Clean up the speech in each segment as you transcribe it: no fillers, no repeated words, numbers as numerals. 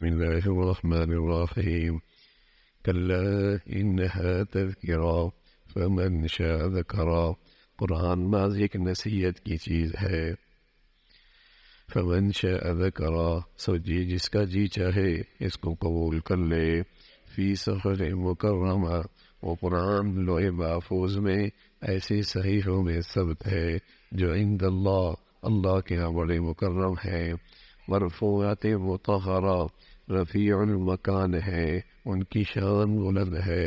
بسم الله الرحمن الرحيم كلا إنها تذكرة فمن شاء ذكرا. قرآن ماضی ایک نصیحت کی چیز ہے. فمن شاء ذکرا، سو جس کا جی چاہے اس کو قبول کر لے. فی صحف مکرمہ، وہ قرآن لوح محفوظ میں ایسے صحیحوں میں ثبت ہے جو عند اللہ، اللہ کے یہاں بڑے مکرم ہیں. مرفوعات مطہرہ، رفیع المکان ہے، ان کی شان بلند ہے،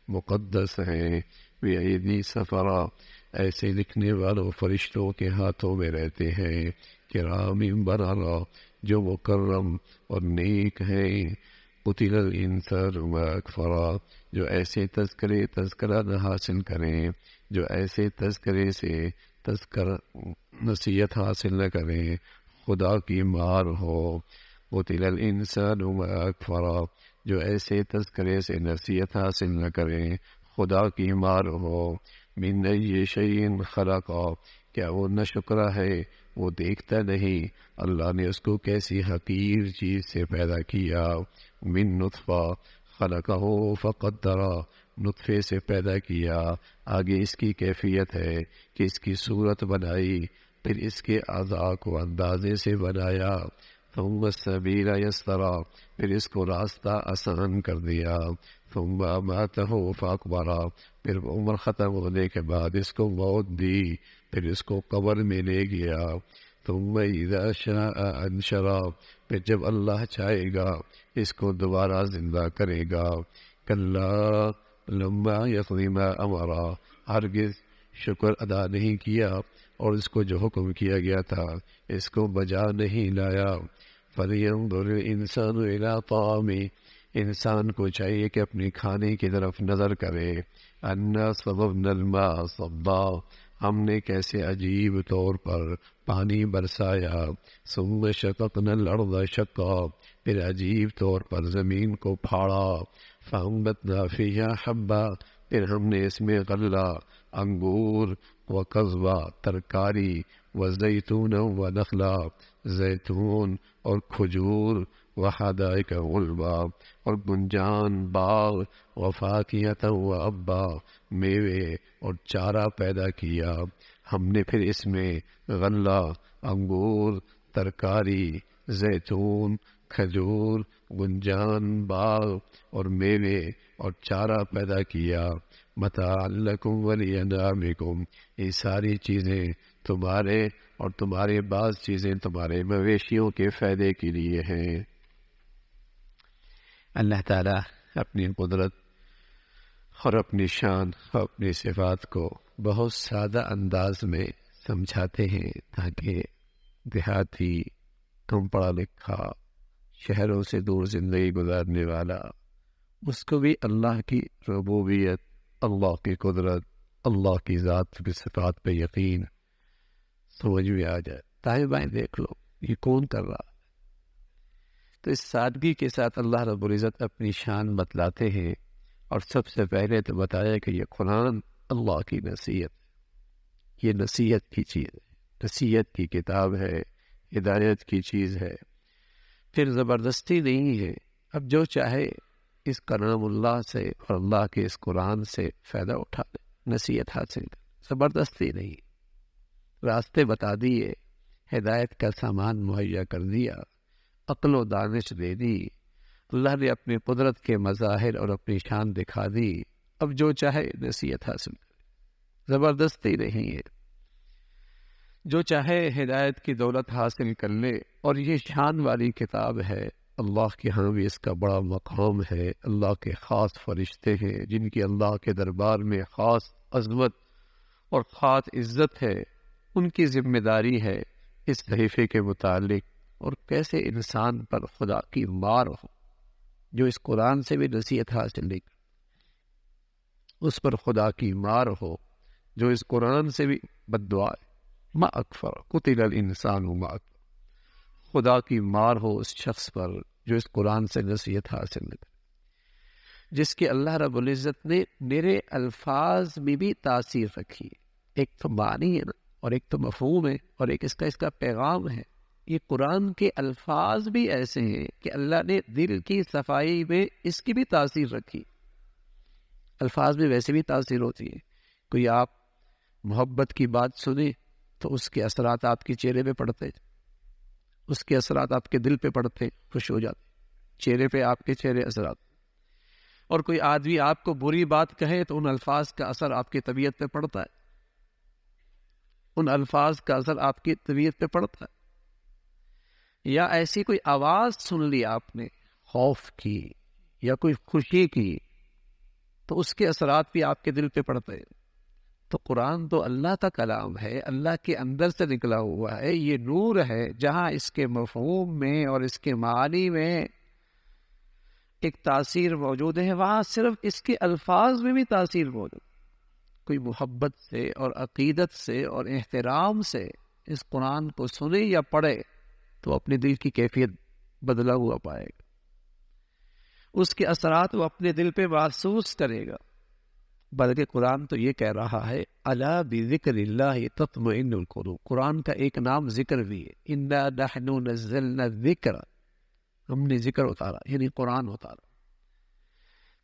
مقدس ہیں. بِأَيْدِي سفرا، ایسے لکھنے والوں فرشتوں کے ہاتھوں میں رہتے ہیں. کرام بررا، جو مکرم اور نیک ہیں. قتل الانسان ما اکفرا، جو ایسے تذکرہ نہ حاصل کریں، جو ایسے تذکرے سے نصیحت حاصل نہ کریں، خدا کی مار ہو. قتل الانسان ما اکفرا، جو ایسے تذکرے سے نصیحت حاصل نہ کریں، خدا کی مار ہو. من ای شیء خلقا، کیا وہ نہ شکرا ہے، وہ دیکھتا نہیں اللہ نے اس کو کیسی حقیر چیز سے پیدا کیا. من نطفہ خلقہ فقدرا، نطفے سے پیدا کیا. آگے اس کی کیفیت ہے کہ اس کی صورت بنائی، پھر اس کے اعضاء کو اندازے سے بنایا. ثم السبیل یسرا، پھر اس کو راستہ آسان کر دیا. ثم اماتہ فاقبرا، پھر عمر ختم ہونے کے بعد اس کو موت دی، پھر اس کو قبر میں لے گیا. ثم اذا شاء انشرا، پھر جب اللہ چاہے گا اس کو دوبارہ زندہ کرے گا. کلا لما یقض ما امرا، ہرگز شکر ادا نہیں کیا اور اس کو جو حکم کیا گیا تھا اس کو بجا نہیں لایا. فلینظر الانسان الی طعامہ، انسان کو چاہیے کہ اپنی کھانے کی طرف نظر کرے. انا صببنا الماء صبا، ہم نے کیسے عجیب طور پر پانی برسایا. ثم شققنا الارض شقا، پھر عجیب طور پر زمین کو پھاڑا. فانبتنا فیہا حبا، پھر ہم نے اس میں غلہ، انگور، وقضبا ترکاری، وزیتون ونخلا زیتون اور کھجور، وحدائق غلبا اور گنجان باغ، وفاکہۃ وابا میوے اور چارہ پیدا کیا. ہم نے پھر اس میں غلہ، انگور، ترکاری، زیتون، کھجور، گنجان باغ اور میوے اور چارہ پیدا کیا. متاعا لکم ولانعامکم، یہ ساری چیزیں تمہارے اور تمہارے بعض چیزیں تمہارے مویشیوں کے فائدے کے لیے ہیں. اللہ تعالیٰ اپنی قدرت اور اپنی شان اور اپنی صفات کو بہت سادہ انداز میں سمجھاتے ہیں تاکہ دیہاتی، کم پڑھا لکھا، شہروں سے دور زندگی گزارنے والا اس کو بھی اللہ کی ربوبیت، اللہ کی قدرت، اللہ کی ذات کی صفات پہ یقین سمجھ میں آ جائے. دائیں بائیں دیکھ لو یہ کون کر رہا. تو اس سادگی کے ساتھ اللہ رب العزت اپنی شان بتلاتے ہیں. اور سب سے پہلے تو بتایا کہ یہ قرآن اللہ کی نصیحت، یہ نصیحت کی چیز ہے، نصیحت کی کتاب ہے، ہدایت کی چیز ہے. پھر زبردستی نہیں ہے. اب جو چاہے اس کلام اللہ سے اور اللہ کے اس قرآن سے فائدہ اٹھا لے، نصیحت حاصل کر. زبردستی نہیں، راستے بتا دیے، ہدایت کا سامان مہیا کر دیا، عقل و دانش دے دی. اللہ نے اپنی قدرت کے مظاہر اور اپنی شان دکھا دی. اب جو چاہے نصیحت حاصل کرے، زبردستی نہیں ہے. جو چاہے ہدایت کی دولت حاصل کر لے. اور یہ شان والی کتاب ہے. اللہ کے ہاں بھی اس کا بڑا مقام ہے. اللہ کے خاص فرشتے ہیں جن کی اللہ کے دربار میں خاص عظمت اور خاص عزت ہے. ان کی ذمہ داری ہے اس صحیفے کے متعلق. اور کیسے انسان پر خدا کی مار ہو جو اس قرآن سے بھی نصیحت حاصل نہیں کر، اس پر خدا کی مار ہو جو اس قرآن سے بھی بد دعا ہے. ما اکفر قتل الانسان ما اکفر، خدا کی مار ہو اس شخص پر جو اس قرآن سے نصیحت حاصل نہ کرے، جس کی اللہ رب العزت نے میرے الفاظ میں بھی تاثیر رکھی ہے. ایک تو معنی ہے نا، اور ایک تو مفہوم ہے، اور ایک اس کا پیغام ہے. یہ قرآن کے الفاظ بھی ایسے ہیں کہ اللہ نے دل کی صفائی میں اس کی بھی تاثیر رکھی. الفاظ میں ویسے بھی تاثیر ہوتی ہے. کوئی آپ محبت کی بات سنیں تو اس کے اثرات آپ کے چہرے پہ پڑتے، اس کے اثرات آپ کے دل پہ پڑتے، خوش ہو جاتے، چہرے پہ آپ کے چہرے اثرات. اور کوئی آدمی آپ کو بری بات کہے تو ان الفاظ کا اثر آپ کی طبیعت پہ پڑتا ہے، ان الفاظ کا اثر آپ کی طبیعت پہ پڑتا ہے. یا ایسی کوئی آواز سن لی آپ نے خوف کی یا کوئی خوشی کی تو اس کے اثرات بھی آپ کے دل پہ پڑتے ہیں. تو قرآن تو اللہ کا کلام ہے، اللہ کے اندر سے نکلا ہوا ہے، یہ نور ہے. جہاں اس کے مفہوم میں اور اس کے معانی میں ایک تاثیر موجود ہے، وہاں صرف اس کے الفاظ میں بھی تاثیر موجود. کوئی محبت سے اور عقیدت سے اور احترام سے اس قرآن کو سنے یا پڑھے تو اپنے دل کی کیفیت بدلا ہوا پائے گا، اس کے اثرات وہ اپنے دل پہ محسوس کرے گا. بلکہ قرآن تو یہ کہہ رہا ہے الا بذکر اللہ تطمئن القلوب. قرآن کا ایک نام ذکر بھی ہے، انا نحن نزلنا الذکر، ہم نے ذکر اتارا یعنی قرآن اتارا.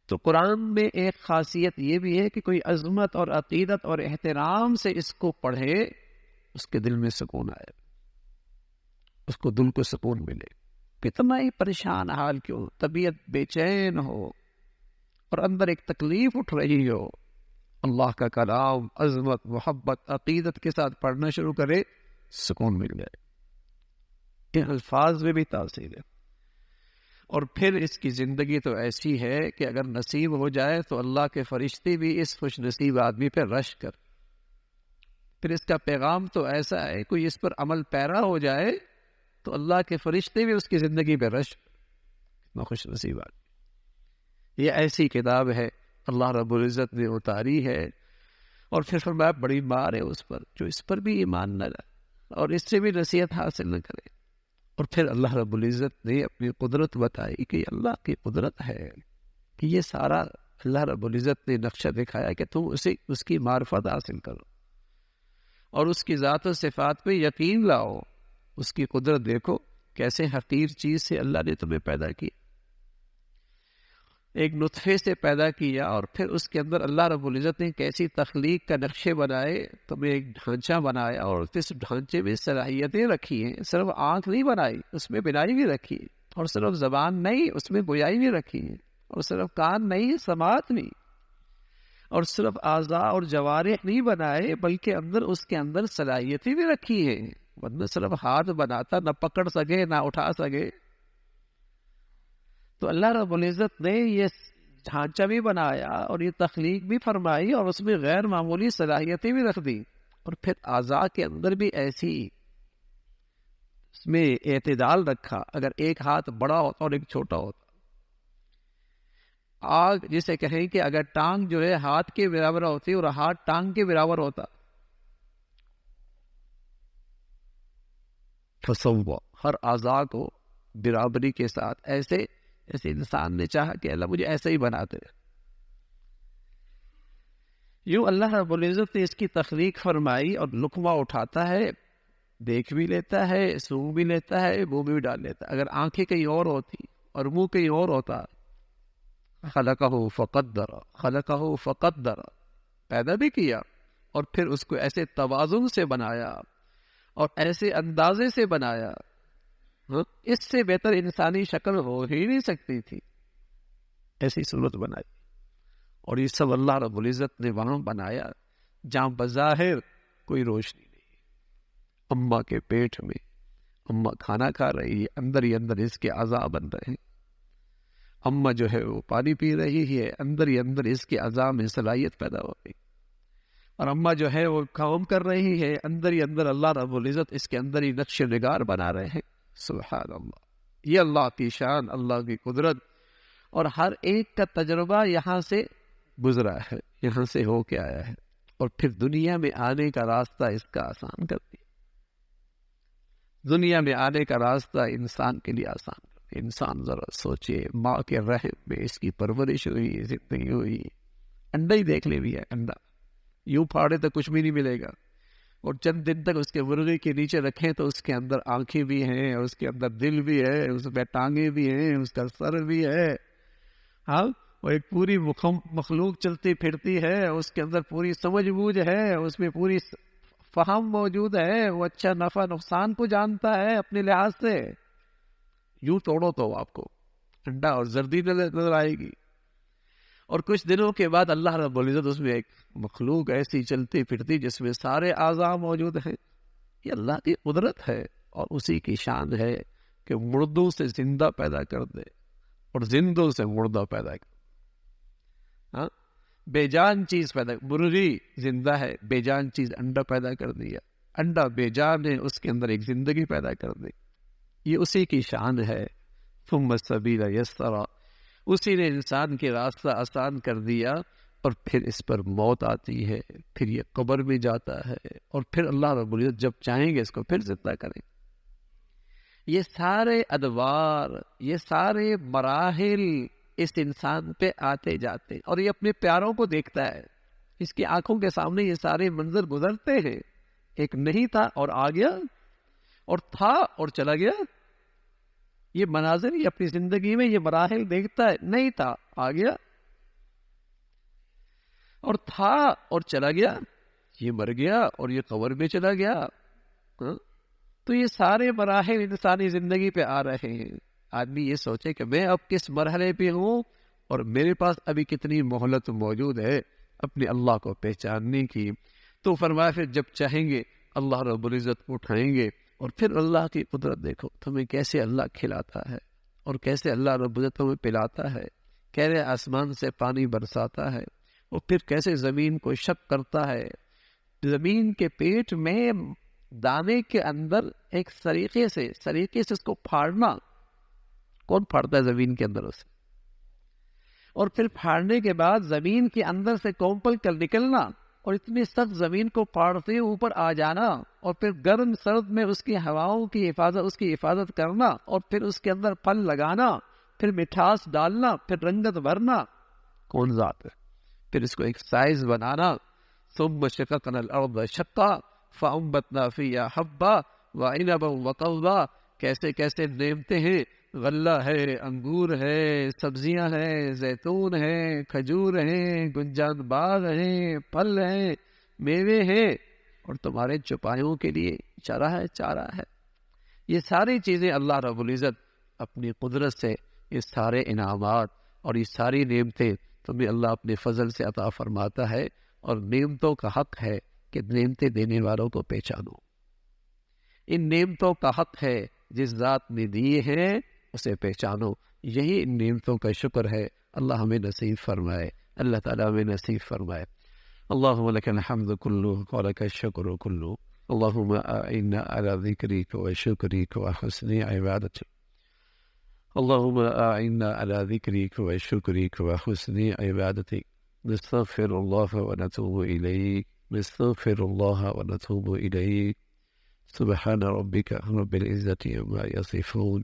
تو قرآن میں ایک خاصیت یہ بھی ہے کہ کوئی عظمت اور عقیدت اور احترام سے اس کو پڑھے اس کے دل میں سکون آئے، اس کو دل کو سکون ملے. کتنا ہی پریشان حال کیوں، طبیعت بے چین ہو اور اندر ایک تکلیف اٹھ رہی ہو، اللہ کا کلام عظمت محبت عقیدت کے ساتھ پڑھنا شروع کرے، سکون مل جائے. ان الفاظ میں بھی تاثیر ہے. اور پھر اس کی زندگی تو ایسی ہے کہ اگر نصیب ہو جائے تو اللہ کے فرشتے بھی اس خوش نصیب آدمی پہ رش کر. پھر اس کا پیغام تو ایسا ہے، کوئی اس پر عمل پیرا ہو جائے تو اللہ کے فرشتے بھی اس کی زندگی پہ رش. کتنا خوش نصیب آدمی. یہ ایسی کتاب ہے اللہ رب العزت نے اتاری ہے، اور پھر فرمایا بڑی مار ہے اس پر جو اس پر بھی ایمان نہ لائے اور اس سے بھی نصیحت حاصل نہ کرے. اور پھر اللہ رب العزت نے اپنی قدرت بتائی کہ اللہ کی قدرت ہے کہ یہ سارا اللہ رب العزت نے نقشہ دکھایا کہ تم اس کی معرفت حاصل کرو اور اس کی ذات و صفات پہ یقین لاؤ. اس کی قدرت دیکھو کیسے حقیر چیز سے اللہ نے تمہیں پیدا کیا، ایک نطفے سے پیدا کیا، اور پھر اس کے اندر اللہ رب العزت نے کیسی تخلیق کا نقشے بنائے، تمہیں ایک ڈھانچہ بنایا اور اس ڈھانچے میں صلاحیتیں رکھی ہیں. صرف آنکھ نہیں بنائی، اس میں بینائی بھی رکھی ہے. اور صرف زبان نہیں، اس میں گویائی بھی رکھی ہے. اور صرف کان نہیں، سماعت نہیں. اور صرف اعضاء اور جوارح نہیں بنائے بلکہ اس کے اندر صلاحیتیں بھی رکھی ہیں. ورنہ صرف ہاتھ بناتا نہ پکڑ سکے نہ اٹھا سکے. تو اللہ رب العزت نے یہ ڈھانچہ بھی بنایا اور یہ تخلیق بھی فرمائی اور اس میں غیر معمولی صلاحیتیں بھی رکھ دی. اور پھر اعضاء کے اندر بھی ایسی اس میں اعتدال رکھا. اگر ایک ہاتھ بڑا ہوتا اور ایک چھوٹا ہوتا، آگ جسے کہیں کہ اگر ٹانگ جو ہے ہاتھ کے برابر ہوتی اور ہاتھ ٹانگ کے برابر ہوتا، تصور ہر اعضاء کو برابری کے ساتھ ایسے انسان نے چاہا کہ اللہ مجھے ایسے ہی بناتے. یوں اللہ رب العزت نے اس کی تخلیق فرمائی اور لقمہ اٹھاتا ہے، دیکھ بھی لیتا ہے، سونگ بھی لیتا ہے، منہ بھی ڈال لیتا ہے. اگر آنکھیں کہیں اور ہوتی اور منہ کہیں اور ہوتا، خلقہ فقدر، پیدا بھی کیا اور پھر اس کو ایسے توازن سے بنایا اور ایسے اندازے سے بنایا، اس سے بہتر انسانی شکل ہو ہی نہیں سکتی تھی. ایسی صورت بنائی. اور یہ سب اللہ رب العزت نے وہاں بنایا جہاں بظاہر کوئی روشنی نہیں. اماں کے پیٹ میں اماں کھانا کھا رہی ہے، اندر ہی اندر اس کے اعضاء بن رہے ہیں. اماں جو ہے وہ پانی پی رہی ہے، اندر ہی اندر اس کے اعضاء میں صلاحیت پیدا ہو گئی. اور اماں جو ہے وہ کام کر رہی ہے، اندر ہی اندر اللہ رب العزت اس کے اندر ہی نقش نگار بنا رہے ہیں. سبحان اللہ. یہ اللہ کی شان، اللہ کی قدرت. اور ہر ایک کا تجربہ یہاں سے گزرا ہے، یہاں سے ہو کے آیا ہے، اور پھر دنیا میں آنے کا راستہ اس کا آسان کر دیا. دنیا میں آنے کا راستہ انسان کے لیے آسان کر دیا. انسان ذرا سوچے، ماں کے رحم میں اس کی پرورش ہوئی، زندگی ہوئی. انڈا ہی دیکھ لے بھی ہے، انڈا یوں پھاڑے تو کچھ بھی نہیں ملے گا، اور چند دن تک اس کے مرغی کے نیچے رکھیں تو اس کے اندر آنکھیں بھی ہیں، اور اس کے اندر دل بھی ہے، اس میں ٹانگیں بھی ہیں، اس کا سر بھی ہے، ہاں، وہ ایک پوری مخلوق چلتی پھرتی ہے، اس کے اندر پوری سمجھ بوجھ ہے، اس میں پوری فہم موجود ہے، وہ اچھا نفع نقصان کو جانتا ہے اپنے لحاظ سے. یوں توڑو تو آپ کو انڈا اور زردی نظر آئے گی. اور کچھ دنوں کے بعد اللہ رب العزت اس میں ایک مخلوق ایسی چلتی پھرتی جس میں سارے اعضاء موجود ہیں. یہ اللہ کی قدرت ہے اور اسی کی شان ہے کہ مردوں سے زندہ پیدا کر دے اور زندوں سے مردہ پیدا کر دے. ہاں، بے جان چیز پیدا، مرغی زندہ ہے، بے جان چیز انڈا پیدا کر دیا، انڈا بے جان ہے، اس کے اندر ایک زندگی پیدا کر دی. یہ اسی کی شان ہے. ثم السبیل یسرا، اسی نے انسان کے راستہ آسان کر دیا، اور پھر اس پر موت آتی ہے، پھر یہ قبر میں جاتا ہے، اور پھر اللہ رب العزت جب چاہیں گے اس کو پھر زندہ کریں. یہ سارے ادوار، یہ سارے مراحل اس انسان پہ آتے جاتے، اور یہ اپنے پیاروں کو دیکھتا ہے. اس کی آنکھوں کے سامنے یہ سارے منظر گزرتے ہیں. ایک نہیں تھا اور آ گیا، اور تھا اور چلا گیا. یہ مناظر یہ اپنی زندگی میں یہ مراحل دیکھتا ہے. نہیں تھا، آ گیا، اور تھا اور چلا گیا. یہ مر گیا اور یہ قبر میں چلا گیا. تو یہ سارے مراحل انسانی زندگی پہ آ رہے ہیں. آدمی یہ سوچے کہ میں اب کس مرحلے پہ ہوں اور میرے پاس ابھی کتنی مہلت موجود ہے اپنے اللہ کو پہچاننے کی. تو فرمایا پھر جب چاہیں گے اللہ رب العزت اٹھائیں گے، اور پھر اللہ کی قدرت دیکھو تمہیں کیسے اللہ کھلاتا ہے، اور کیسے اللہ رب العزت تمہیں پلاتا ہے، کیسے آسمان سے پانی برساتا ہے، اور پھر کیسے زمین کو شق کرتا ہے. زمین کے پیٹ میں دانے کے اندر ایک سریقے سے اس کو پھاڑنا، کون پھاڑتا ہے زمین کے اندر اسے، اور پھر پھاڑنے کے بعد زمین کے اندر سے کونپل کر نکلنا، اور اتنی سخت زمین کو پھاڑتے اوپر آ جانا، اور پھر گرم سرد میں اس کی ہواؤں کی حفاظت، اس کی حفاظت کرنا، اور پھر اس کے اندر پھل لگانا، پھر مٹھاس ڈالنا، پھر رنگت بھرنا، کون ذات ہے؟ پھر اس کو ایک سائز بنانا. ثم شققنا الارض شقا فانبتنا فيها حبا وعنبا وقضبا. کیسے کیسے نعمتیں ہیں، غلہ ہے، انگور ہے، سبزیاں ہیں، زیتون ہیں، کھجور ہیں، گنجان باغ ہیں، پھل ہیں، میوے ہیں، اور تمہارے چوپایوں کے لیے چارہ ہے. یہ ساری چیزیں اللہ رب العزت اپنی قدرت سے، یہ سارے انعامات اور یہ ساری نعمتیں تمہیں اللہ اپنے فضل سے عطا فرماتا ہے. اور نعمتوں کا حق ہے کہ نعمتیں دینے والوں کو پہچانو. ان نعمتوں کا حق ہے جس ذات نے دیے ہیں اسے پہچانو. یہی ان نعمتوں کا شکر ہے. اللہ ہمیں نصیب فرمائے، اللہ تعالیٰ ہمیں نصیب فرمائے. اللہم لک الحمد کلہ ولک الشکر کلہ. اللہم اعنا علی ذکرک و شکرک و حسن عبادتک. اللہم اعنا علی ذکرک و شکرک و حسن عبادتک. نستغفر اللہ و نتوب الیک، نستغفر اللہ و نتوب الیک. سبحان ربک رب العزة عما یصفون